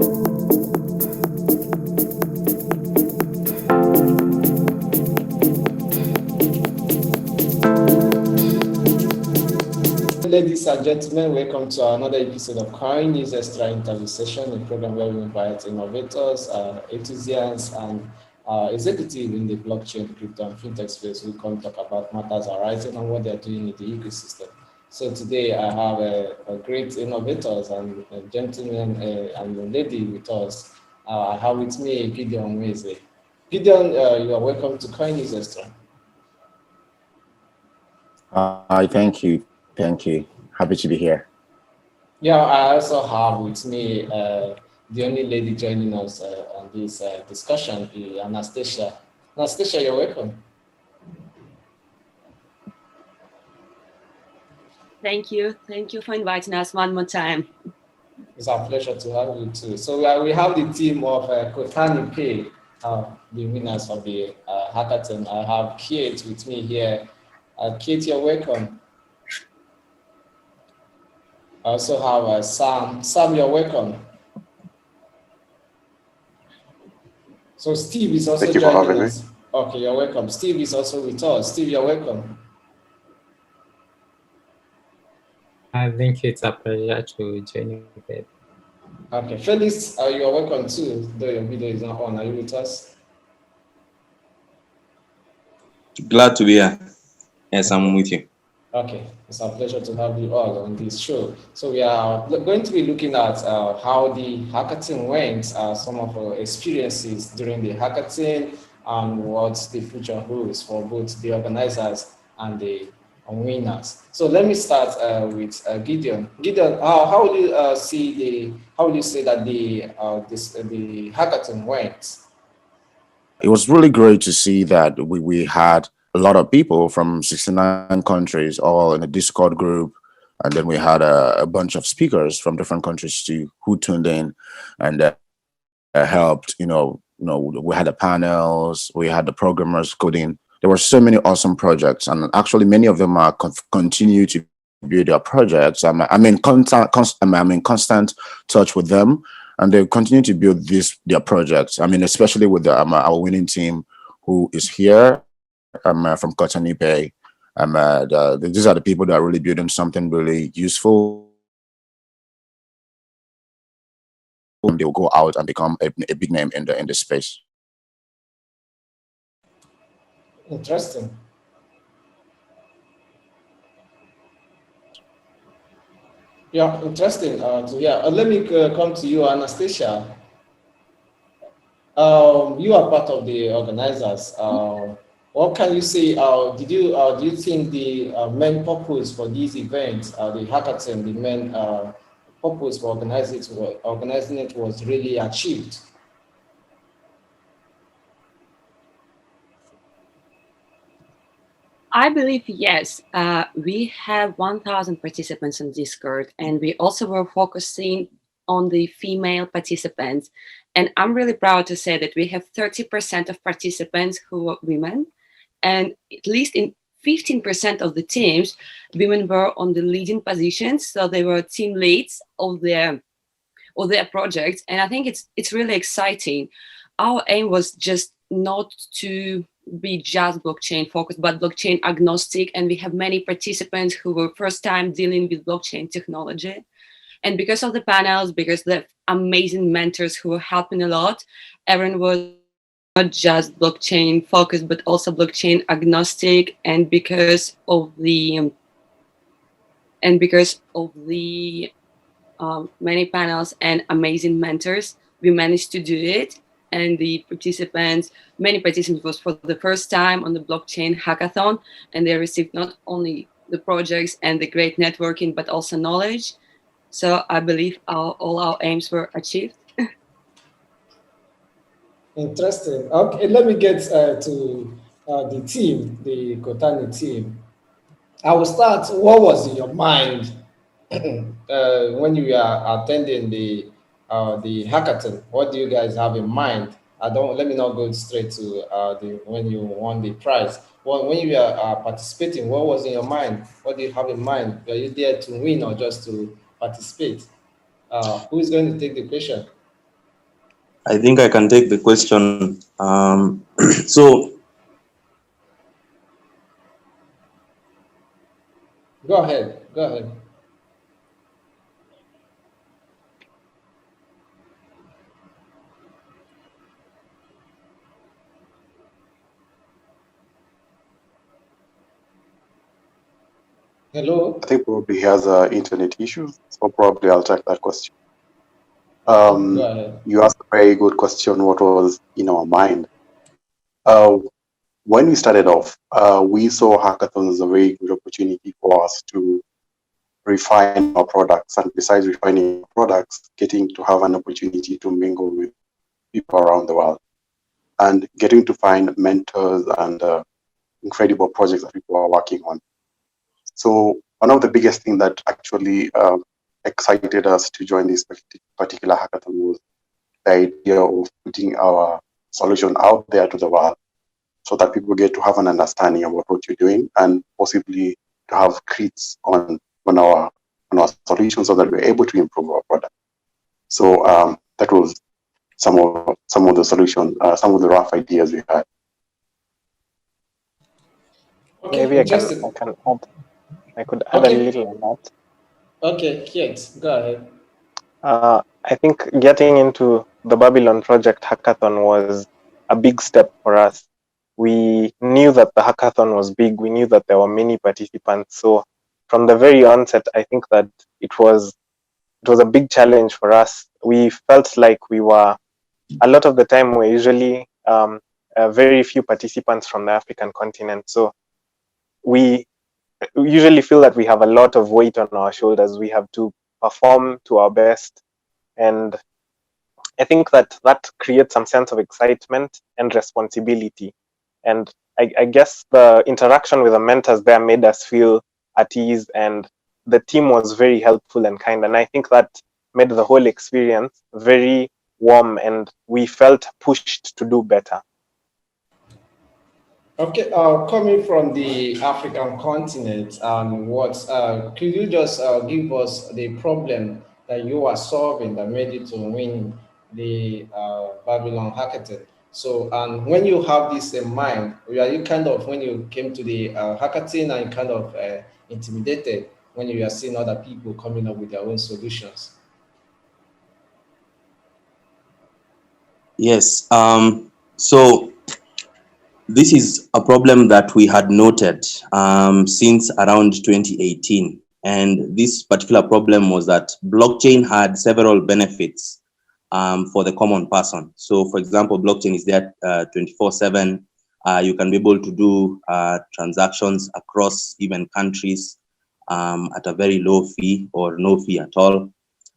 Ladies and gentlemen, welcome to another episode of CoinNewsExtra interview session, a program where we invite innovators, enthusiasts, and executives in the blockchain, crypto, and fintech space who come talk about matters arising and what they're doing in the ecosystem. So today I have a great innovators and a gentleman and a lady with us. I have with me Gideon Nweze. Gideon, you are welcome to CoinNewsExtra. Hi, thank you. Thank you. Happy to be here. Yeah, I also have with me the only lady joining us on this discussion, Anastasiia. Anastasiia, you're welcome. Thank you. Thank you for inviting us one more time. It's our pleasure to have you too. So we have the team of Kotani Pay, the winners of the hackathon. I have Kate with me here. Kate, you're welcome. I also have Sam. Sam, you're welcome. So Steve is also joining us. Okay, you're welcome. Steve is also with us. Steve, you're welcome. I think it's a pleasure to join you. Okay, Felix, you're welcome too, though your video is not on. Are you with us? Glad to be here. Yes, I'm with you. Okay, it's a pleasure to have you all on this show. So we are going to be looking at how the hackathon went, some of our experiences during the hackathon, and what the future holds for both the organizers and the winners. So let me start with Gideon. Gideon, how would you say that the hackathon went? It was really great to see that we had a lot of people from 69 countries all in a Discord group. And then we had a bunch of speakers from different countries too who tuned in and helped, we had the panels, we had the programmers coding. There were so many awesome projects, and actually many of them are continue to build their projects. I'm in constant touch with them, and they continue to build their projects. I mean, especially with our winning team who is here from Kotani. These are the people that are really building something really useful. They will go out and become a big name in the space. Interesting. Yeah, interesting to hear. Let me come to you, Anastasiia. You are part of the organizers. What can you say? Do you think the main purpose for these events, the hackathon, the main purpose for organizing it was really achieved? I believe yes. We have 1,000 participants on Discord, and we also were focusing on the female participants. And I'm really proud to say that we have 30% of participants who are women, and at least in 15% of the teams, women were on the leading positions. So they were team leads of their projects. And I think it's really exciting. Our aim was just not to be just blockchain focused, but blockchain agnostic. And we have many participants who were first time dealing with blockchain technology. And because of the panels, because the amazing mentors who were helping a lot, everyone was not just blockchain focused, but also blockchain agnostic. And because of the many panels and amazing mentors, we managed to do it. And many participants was for the first time on the blockchain hackathon, and they received not only the projects and the great networking, but also knowledge. So I believe all our aims were achieved. Interesting. Okay, let me get to the team, the Kotani team. I will start. What was in your mind when you are attending the hackathon? What do you guys have in mind? Let me not go straight to when you won the prize. Well, when you are participating, what was in your mind? What do you have in mind? Are you there to win or just to participate? Who is going to take the question? I think I can take the question. So Go ahead. Go ahead. Hello. I think probably he has internet issues, so probably I'll take that question. Okay, go ahead. You asked a very good question. What was in our mind? When we started off, we saw hackathons as a very good opportunity for us to refine our products, and besides refining our products, getting to have an opportunity to mingle with people around the world and getting to find mentors and incredible projects that people are working on. So one of the biggest things that actually excited us to join this particular hackathon was the idea of putting our solution out there to the world so that people get to have an understanding about what you're doing and possibly to have crits on our solution so that we're able to improve our product. So that was some of the solutions, some of the rough ideas we had. Okay, Maybe interesting. I could add a little on that. Okay, Kate, go ahead. I think getting into the Babylon Project hackathon was a big step for us. We knew that the hackathon was big. We knew that there were many participants. So from the very onset, I think that it was a big challenge for us. We felt like we were, a lot of the time, we're usually very few participants from the African continent. So we usually feel that we have a lot of weight on our shoulders. We have to perform to our best. And I think that creates some sense of excitement and responsibility. And I guess the interaction with the mentors there made us feel at ease, and the team was very helpful and kind. And I think that made the whole experience very warm, and we felt pushed to do better. Okay, coming from the African continent, could you just give us the problem that you are solving that made you to win the Babylon Hackathon? So, and when you have this in mind, were you kind of, when you came to the hackathon, and kind of intimidated when you are seeing other people coming up with their own solutions? yes, so this is a problem that we had noted since around 2018. And this particular problem was that blockchain had several benefits for the common person. So for example, blockchain is there 24/7. You can be able to do transactions across even countries at a very low fee or no fee at all.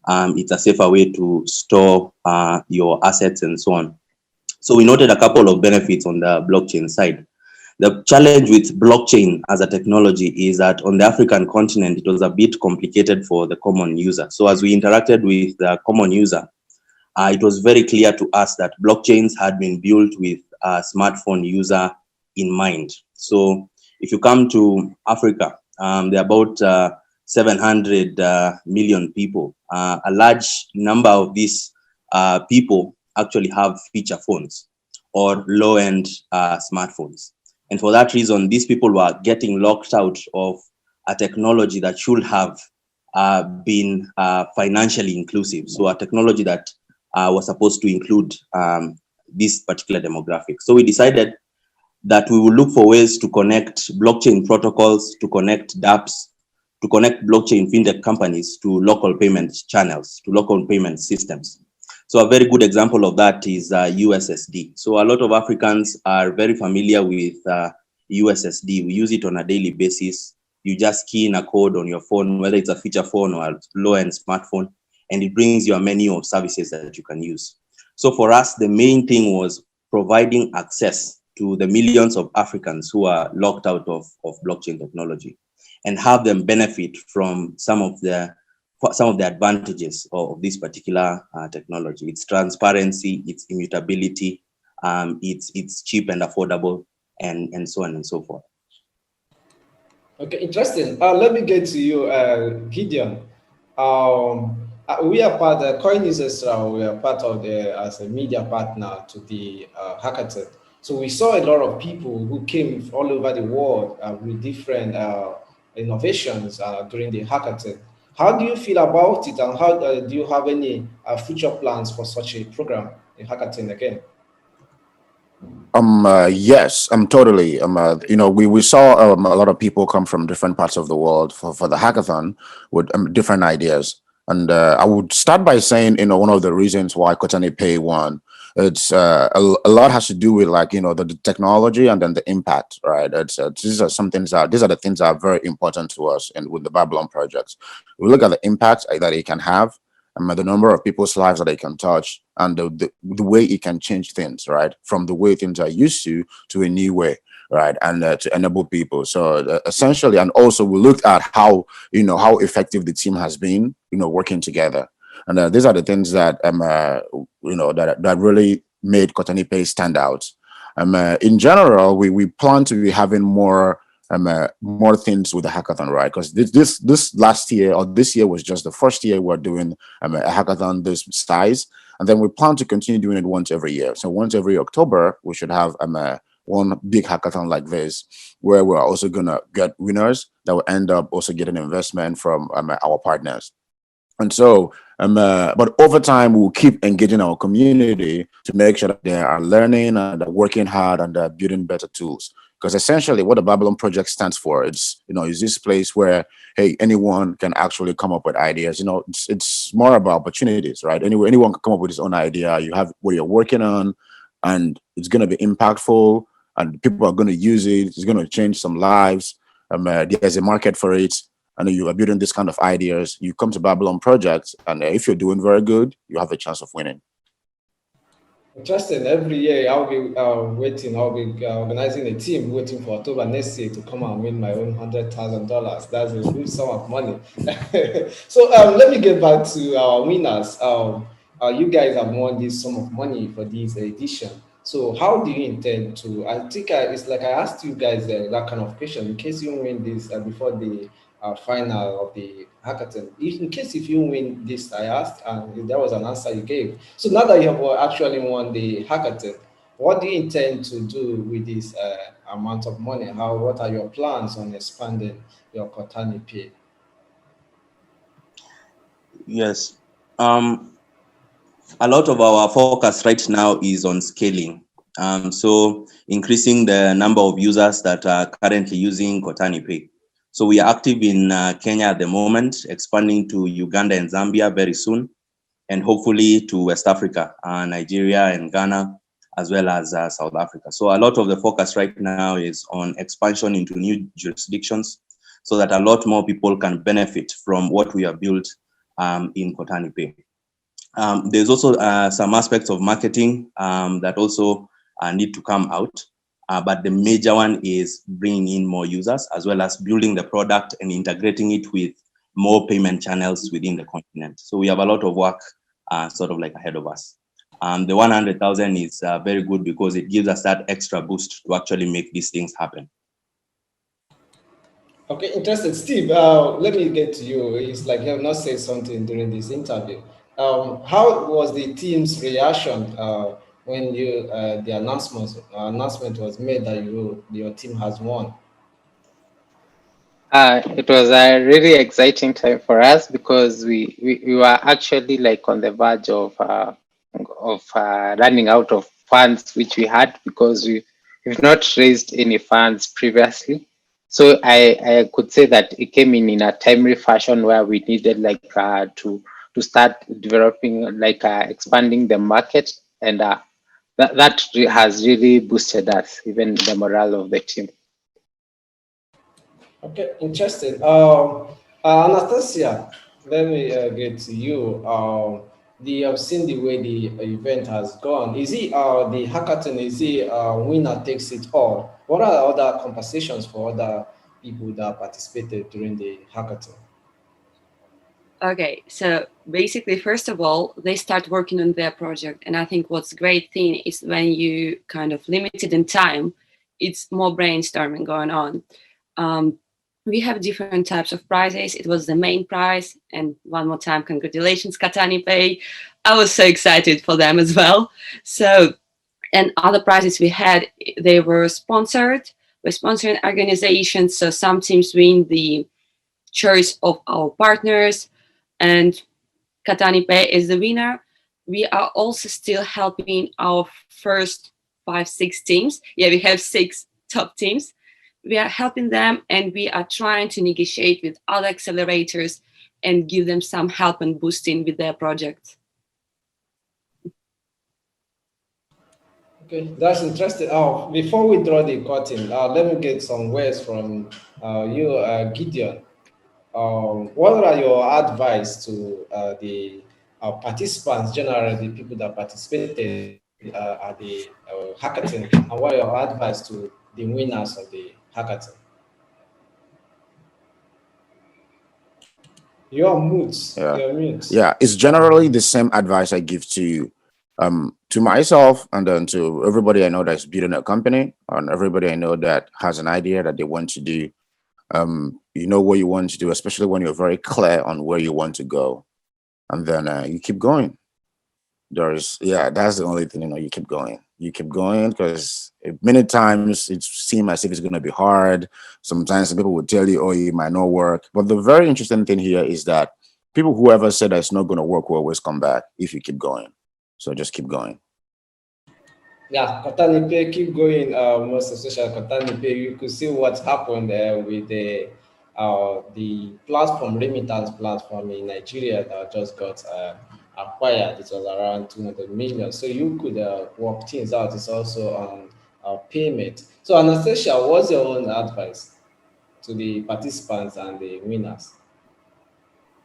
It's a safer way to store your assets and so on. So we noted a couple of benefits on the blockchain side. The challenge with blockchain as a technology is that on the African continent, it was a bit complicated for the common user. So as we interacted with the common user, it was very clear to us that blockchains had been built with a smartphone user in mind. So if you come to Africa, there are about 700 million people. A large number of these people actually have feature phones or low-end smartphones. And for that reason, these people were getting locked out of a technology that should have been financially inclusive. So a technology that was supposed to include this particular demographic. So we decided that we will look for ways to connect blockchain protocols, to connect dApps, to connect blockchain fintech companies to local payment channels, to local payment systems. So a very good example of that is USSD. So a lot of Africans are very familiar with USSD. We use it on a daily basis. You just key in a code on your phone, whether it's a feature phone or a low-end smartphone, and it brings you a menu of services that you can use. So for us, the main thing was providing access to the millions of Africans who are locked out of blockchain technology and have them benefit from some of the advantages of this particular technology. It's transparency, it's immutability, it's cheap and affordable, and so on and so forth. Okay, interesting. Let me get to you, Gideon. We are part of CoinNewsExtra. We are part of as a media partner to the hackathon. So we saw a lot of people who came all over the world with different innovations during the hackathon. How do you feel about it, and how do you have any future plans for such a program, a hackathon again? Yes, totally. We saw a lot of people come from different parts of the world for the hackathon with different ideas. And I would start by saying, one of the reasons why Kotani Pay won, it's a lot has to do with the technology and then the impact, right? These are the things that are very important to us and with the Babylon projects. We look at the impact that it can have, the number of people's lives that it can touch, and the way it can change things, right? From the way things are used to a new way, right? And to enable people. So essentially, and also we looked at how effective the team has been, working together. And these are the things that that really made Kotani Pay stand out. In general, we plan to be having more things with the hackathon, right? Because this last year or this year was just the first year we're doing a hackathon this size, and then we plan to continue doing it once every year. So once every October, we should have one big hackathon like this, where we're also gonna get winners that will end up also getting investment from our partners. And so, but over time, we'll keep engaging our community to make sure that they are learning and they're working hard and they're building better tools. Because essentially, what the Babylon Project stands for, is this place where, hey, anyone can actually come up with ideas. It's more about opportunities, right? Anyone can come up with his own idea. You have what you're working on, and it's going to be impactful, and people are going to use it. It's going to change some lives. There's a market for it. And you are building this kind of ideas, you come to Babylon Projects, and if you're doing very good, you have a chance of winning. Interesting. Every year I'll be waiting. I'll be organizing a team waiting for October next year to come and win my own $100,000. That's a huge sum of money. So let me get back to our winners. You guys have won this sum of money for this edition. So how do you intend to? I think it's like I asked you guys that kind of question in case you win this before the final of the hackathon. In case if you win this, I asked, and there was an answer you gave. So now that you have actually won the hackathon, what do you intend to do with this amount of money? What are your plans on expanding your Kotani Pay? Yes. A lot of our focus right now is on scaling. So increasing the number of users that are currently using Kotani Pay. So we are active in Kenya at the moment, expanding to Uganda and Zambia very soon, and hopefully to West Africa, Nigeria and Ghana, as well as South Africa. So a lot of the focus right now is on expansion into new jurisdictions so that a lot more people can benefit from what we have built in Kotani Pay. There's also some aspects of marketing that also need to come out. But the major one is bringing in more users, as well as building the product and integrating it with more payment channels within the continent. So we have a lot of work sort of like ahead of us. The 100,000 is very good because it gives us that extra boost to actually make these things happen. Okay, interesting. Steve, let me get to you. It's like you have not said something during this interview. How was the team's reaction when the announcement was made that your team has won? It was a really exciting time for us because we were actually like on the verge of running out of funds which we had because we've not raised any funds previously. So I could say that it came in a timely fashion where we needed like to start developing like expanding the market, and that has really boosted us, even the morale of the team. Okay, interesting. Anastasiia, let me get to you. I've seen the way the event has gone. Is it the hackathon? Is it winner takes it all? What are other compensations for other people that participated during the hackathon? Okay, so basically, first of all, they start working on their project. And I think what's great thing is when you kind of limited in time, it's more brainstorming going on. we have different types of prizes. It was the main prize, and one more time, congratulations, Kotani Pay. I was so excited for them as well. So, and other prizes we had, they were sponsored. We're sponsoring organizations, so some teams win the choice of our partners, and Kotani Pay is the winner. We are also still helping our first 5, 6 teams. Yeah, we have 6 top teams. We are helping them, and we are trying to negotiate with other accelerators and give them some help and boosting with their projects. Okay, that's interesting. Oh, before we draw the curtain, let me get some words from you, Gideon. What are your advice to the participants, generally the people that participated at the hackathon, and what are your advice to the winners of the hackathon? You're mute. Yeah. You're mute. Yeah, it's generally the same advice I give to myself and then to everybody I know that's building a company and everybody I know that has an idea that they want to do. You know what you want to do, especially when you're very clear on where you want to go, and then you keep going. That's the only thing, you keep going. You keep going because many times it seems as if it's going to be hard. Sometimes people will tell you, oh, it might not work. But the very interesting thing here is that people, whoever said that it's not going to work, will always come back if you keep going. So just keep going. Yeah, Kotani Pay, keep going. Most especially Kotani Pay, you could see what happened with the platform, remittance platform in Nigeria that just got acquired. It was around 200 million. So you could work things out. It's also on payment. So Anastasia, what's your own advice to the participants and the winners?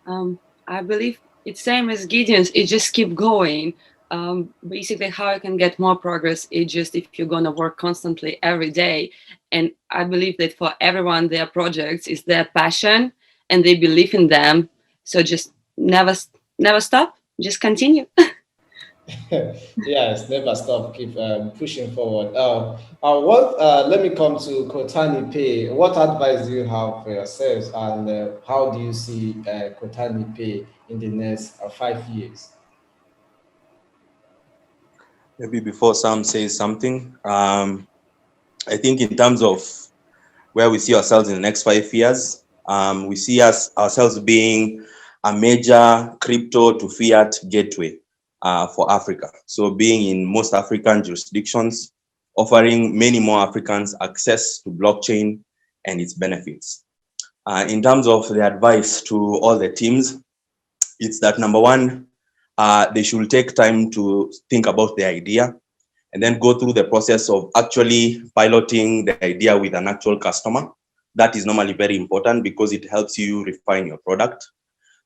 I believe it's same as Gideon's. It just keep going. Basically, how you can get more progress is just if you're gonna work constantly every day. And I believe that for everyone, their projects is their passion, and they believe in them. So just never stop. Just continue. Yes, never stop. Keep pushing forward. Let me come to Kotani Pay. What advice do you have for yourselves, and how do you see Kotani Pay in the next 5 years? Maybe before Sam says something, I think in terms of where we see ourselves in the next 5 years, we see ourselves being a major crypto to fiat gateway for Africa. So being in most African jurisdictions, offering many more Africans access to blockchain and its benefits. In terms of the advice to all the teams, it's that number one, they should take time to think about the idea and then go through the process of actually piloting the idea with an actual customer. That is normally very important because it helps you refine your product.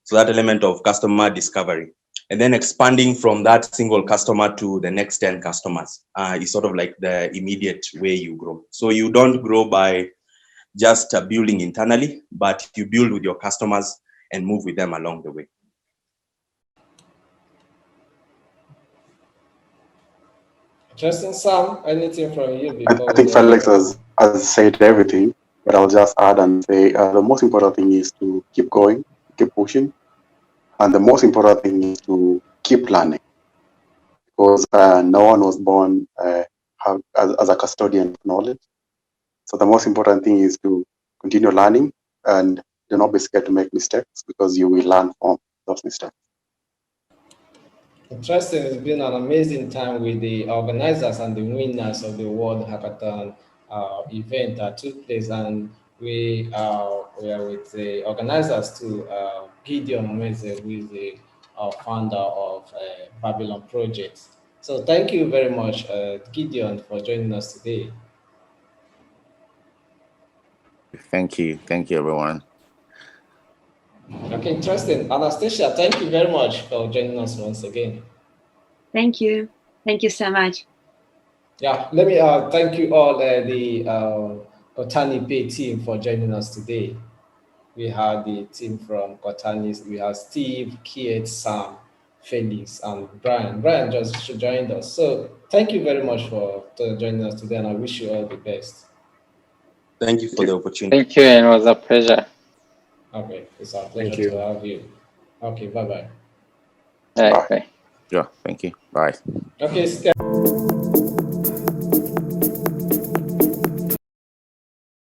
So that element of customer discovery. And then expanding from that single customer to the next 10 customers is sort of like the immediate way you grow. So you don't grow by just building internally, but you build with your customers and move with them along the way. Interesting, Sam. Anything from you I before think we go? Felix has said everything, but I'll just add and say the most important thing is to keep going, keep pushing, and the most important thing is to keep learning, because no one was born as a custodian of knowledge. So the most important thing is to continue learning and do not be scared to make mistakes, because you will learn from those mistakes. Interesting. It's been an amazing time with the organizers and the winners of the World Hackathon event that took place, and we are with the organizers too, Gideon Nweze, who is the founder of Babylon Project. So thank you very much, Gideon, for joining us today. Thank you, everyone. Okay, interesting. Anastasia, thank you very much for joining us once again. Thank you. Thank you so much. Yeah, let me thank you all the Kotani Pay team for joining us today. We have the team from Kotani. We have Steve, Kiet, Sam, Felix, and Brian. Brian just joined us. So thank you very much for joining us today, and I wish you all the best. Thank you for the opportunity. Thank you, and it was a pleasure. Okay, it's our Thank pleasure you. to have you. Okay, bye-bye. Bye. Bye. Bye. Yeah, thank you. Bye. Okay,